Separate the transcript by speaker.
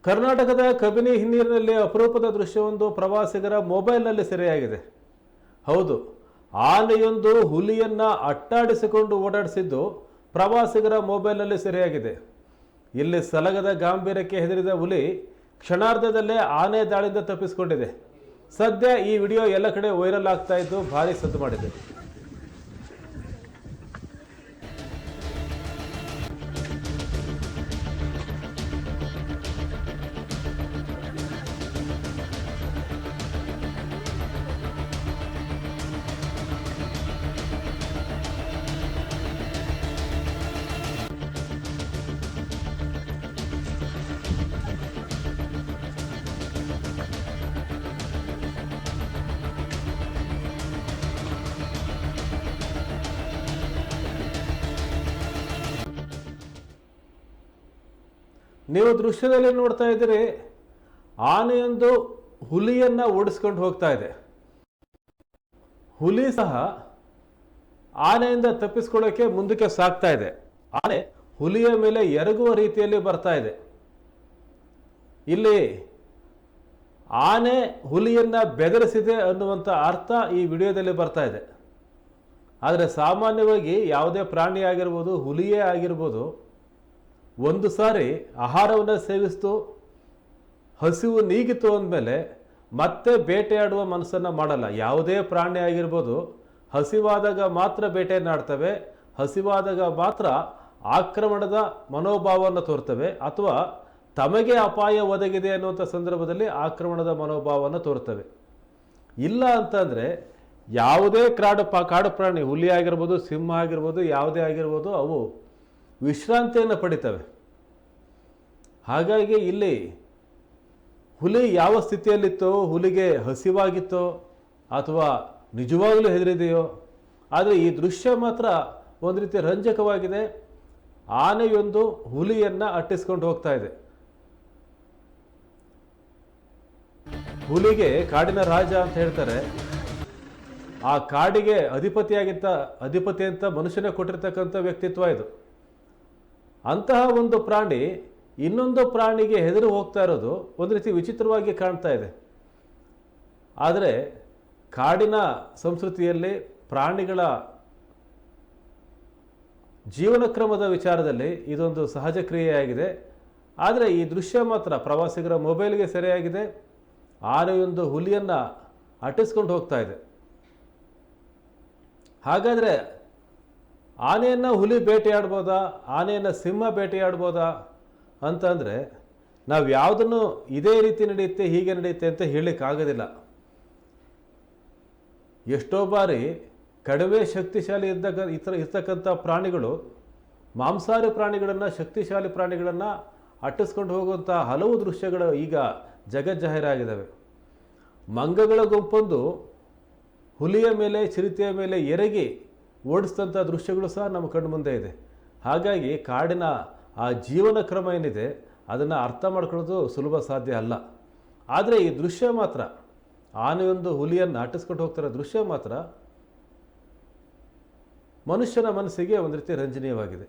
Speaker 1: ಕರ್ನಾಟಕದ ಕಬಿನಿ ಹಿನ್ನೀರಿನಲ್ಲಿ ಅಪರೂಪದ ದೃಶ್ಯವೊಂದು ಪ್ರವಾಸಿಗರ ಮೊಬೈಲ್ನಲ್ಲಿ ಸೆರೆಯಾಗಿದೆ. ಹೌದು, ಆನೆಯೊಂದು ಹುಲಿಯನ್ನ ಅಟ್ಟಾಡಿಸಿಕೊಂಡು ಓಡಾಡಿಸಿದ್ದು ಪ್ರವಾಸಿಗರ ಮೊಬೈಲ್ನಲ್ಲಿ ಸೆರೆಯಾಗಿದೆ. ಇಲ್ಲಿ ಸಲಗದ ಗಾಂಭೀರ್ಯಕ್ಕೆ ಹೆದರಿದ ಹುಲಿ ಕ್ಷಣಾರ್ಧದಲ್ಲೇ ಆನೆ ದಾಳಿಯಿಂದ ತಪ್ಪಿಸಿಕೊಂಡಿದೆ. ಸದ್ಯ ಈ ವಿಡಿಯೋ ಎಲ್ಲ ಕಡೆ ವೈರಲ್ ಆಗ್ತಾ ಇದ್ದು ಭಾರಿ ಸದ್ದು ಮಾಡಿದೆ. ನೀವು ದೃಶ್ಯದಲ್ಲಿ ನೋಡ್ತಾ ಇದ್ದೀರಿ, ಆನೆಯೊಂದು ಹುಲಿಯನ್ನ ಓಡಿಸ್ಕೊಂಡು ಹೋಗ್ತಾ ಇದೆ. ಹುಲಿ ಸಹ ಆನೆಯಿಂದ ತಪ್ಪಿಸ್ಕೊಳ್ಳೋಕೆ ಮುಂದಕ್ಕೆ ಸಾಗ್ತಾ ಇದೆ. ಆನೆ ಹುಲಿಯ ಮೇಲೆ ಎರಗುವ ರೀತಿಯಲ್ಲಿ ಬರ್ತಾ ಇದೆ. ಇಲ್ಲಿ ಆನೆ ಹುಲಿಯನ್ನ ಬೆದರಿಸಿದೆ ಅನ್ನುವಂಥ ಅರ್ಥ ಈ ವಿಡಿಯೋದಲ್ಲಿ ಬರ್ತಾ ಇದೆ. ಆದರೆ ಸಾಮಾನ್ಯವಾಗಿ ಯಾವುದೇ ಪ್ರಾಣಿ ಆಗಿರ್ಬೋದು, ಹುಲಿಯೇ ಆಗಿರ್ಬೋದು, ಒಂದು ಸಾರಿ ಆಹಾರವನ್ನು ಸೇವಿಸ್ತು, ಹಸಿವು ನೀಗಿತು ಅಂದಮೇಲೆ ಮತ್ತೆ ಬೇಟೆಯಾಡುವ ಮನಸ್ಸನ್ನು ಮಾಡಲ್ಲ. ಯಾವುದೇ ಪ್ರಾಣಿ ಆಗಿರ್ಬೋದು, ಹಸಿವಾದಾಗ ಮಾತ್ರ ಬೇಟೆಯನ್ನು ಆಡ್ತವೆ, ಹಸಿವಾದಾಗ ಮಾತ್ರ ಆಕ್ರಮಣದ ಮನೋಭಾವವನ್ನು ತೋರ್ತವೆ, ಅಥವಾ ತಮಗೆ ಅಪಾಯ ಒದಗಿದೆ ಅನ್ನುವಂಥ ಸಂದರ್ಭದಲ್ಲಿ ಆಕ್ರಮಣದ ಮನೋಭಾವವನ್ನು ತೋರ್ತವೆ. ಇಲ್ಲ ಅಂತಂದರೆ ಯಾವುದೇ ಕಾಡು ಪ್ರಾಣಿ, ಹುಲಿ ಆಗಿರ್ಬೋದು, ಸಿಂಹ ಆಗಿರ್ಬೋದು, ಯಾವುದೇ ಆಗಿರ್ಬೋದು, ಅವು ವಿಶ್ರಾಂತಿಯನ್ನು ಪಡಿತವೆ. ಹಾಗಾಗಿ ಇಲ್ಲಿ ಹುಲಿ ಯಾವ ಸ್ಥಿತಿಯಲ್ಲಿತ್ತೋ, ಹುಲಿಗೆ ಹಸಿವಾಗಿತ್ತೋ ಅಥವಾ ನಿಜವಾಗಲೂ ಹೆದರಿದೆಯೋ, ಆದರೆ ಈ ದೃಶ್ಯ ಮಾತ್ರ ಒಂದು ರೀತಿ ರಂಜಕವಾಗಿದೆ. ಆನೆಯೊಂದು ಹುಲಿಯನ್ನು ಅಟ್ಟಿಸ್ಕೊಂಡು ಹೋಗ್ತಾ ಇದೆ. ಹುಲಿಗೆ ಕಾಡಿನ ರಾಜ ಅಂತ ಹೇಳ್ತಾರೆ. ಆ ಕಾಡಿಗೆ ಅಧಿಪತಿ ಅಂತ ಮನುಷ್ಯನೇ ಕೊಟ್ಟಿರ್ತಕ್ಕಂಥ ವ್ಯಕ್ತಿತ್ವ ಇದು. ಅಂತಹ ಒಂದು ಪ್ರಾಣಿ ಇನ್ನೊಂದು ಪ್ರಾಣಿಗೆ ಹೆದರು ಹೋಗ್ತಾ ಇರೋದು ಒಂದು ರೀತಿ ವಿಚಿತ್ರವಾಗಿ ಕಾಣ್ತಾ ಇದೆ. ಆದರೆ ಕಾಡಿನ ಸಂಸ್ಕೃತಿಯಲ್ಲಿ ಪ್ರಾಣಿಗಳ ಜೀವನ ಕ್ರಮದ ವಿಚಾರದಲ್ಲಿ ಇದೊಂದು ಸಹಜ ಕ್ರಿಯೆಯಾಗಿದೆ. ಆದರೆ ಈ ದೃಶ್ಯ ಮಾತ್ರ ಪ್ರವಾಸಿಗರ ಮೊಬೈಲ್ಗೆ ಸೆರೆಯಾಗಿದೆ. ಆನೆಯೊಂದು ಹುಲಿಯನ್ನು ಅಟ್ಟಿಸ್ಕೊಂಡು ಹೋಗ್ತಾ ಇದೆ. ಹಾಗಾದರೆ ಆನೆಯನ್ನು ಹುಲಿ ಬೇಟೆಯಾಡ್ಬೋದಾ, ಆನೆಯನ್ನು ಸಿಂಹ ಬೇಟೆಯಾಡ್ಬೋದಾ ಅಂತಂದರೆ ನಾವು ಯಾವುದನ್ನು ಇದೇ ರೀತಿ ನಡೆಯುತ್ತೆ, ಹೀಗೆ ನಡೆಯುತ್ತೆ ಅಂತ ಹೇಳಲಿಕ್ಕಾಗೋದಿಲ್ಲ. ಎಷ್ಟೋ ಬಾರಿ ಕಡಿಮೆ ಶಕ್ತಿಶಾಲಿ ಇರ್ತಕ್ಕಂಥ ಪ್ರಾಣಿಗಳು ಮಾಂಸಾಹಾರಿ ಪ್ರಾಣಿಗಳನ್ನು, ಶಕ್ತಿಶಾಲಿ ಪ್ರಾಣಿಗಳನ್ನು ಅಟ್ಟಿಸ್ಕೊಂಡು ಹೋಗುವಂಥ ಹಲವು ದೃಶ್ಯಗಳು ಈಗ ಜಗಜ್ಜಾಹೀರಾಗಿದ್ದಾವೆ. ಮಂಗಗಳ ಗುಂಪೊಂದು ಹುಲಿಯ ಮೇಲೆ, ಚಿರತೆಯ ಮೇಲೆ ಎರಗಿ ಓಡಿಸಿದಂಥ ದೃಶ್ಯಗಳು ಸಹ ನಮ್ಮ ಕಣ್ಣು ಮುಂದೆ ಇದೆ. ಹಾಗಾಗಿ ಕಾಡಿನ ಆ ಜೀವನ ಕ್ರಮ ಏನಿದೆ ಅದನ್ನು ಅರ್ಥ ಮಾಡ್ಕೊಳ್ಳೋದು ಸುಲಭ ಸಾಧ್ಯ ಅಲ್ಲ. ಆದರೆ ಈ ದೃಶ್ಯ ಮಾತ್ರ, ಆನೆಯೊಂದು ಹುಲಿಯನ್ನು ಅಟ್ಟಿಸ್ಕೊಂಡು ಹೋಗ್ತಿರೋ ದೃಶ್ಯ ಮಾತ್ರ ಮನುಷ್ಯನ ಮನಸ್ಸಿಗೆ ಒಂದು ರೀತಿ ರಂಜನೀಯವಾಗಿದೆ.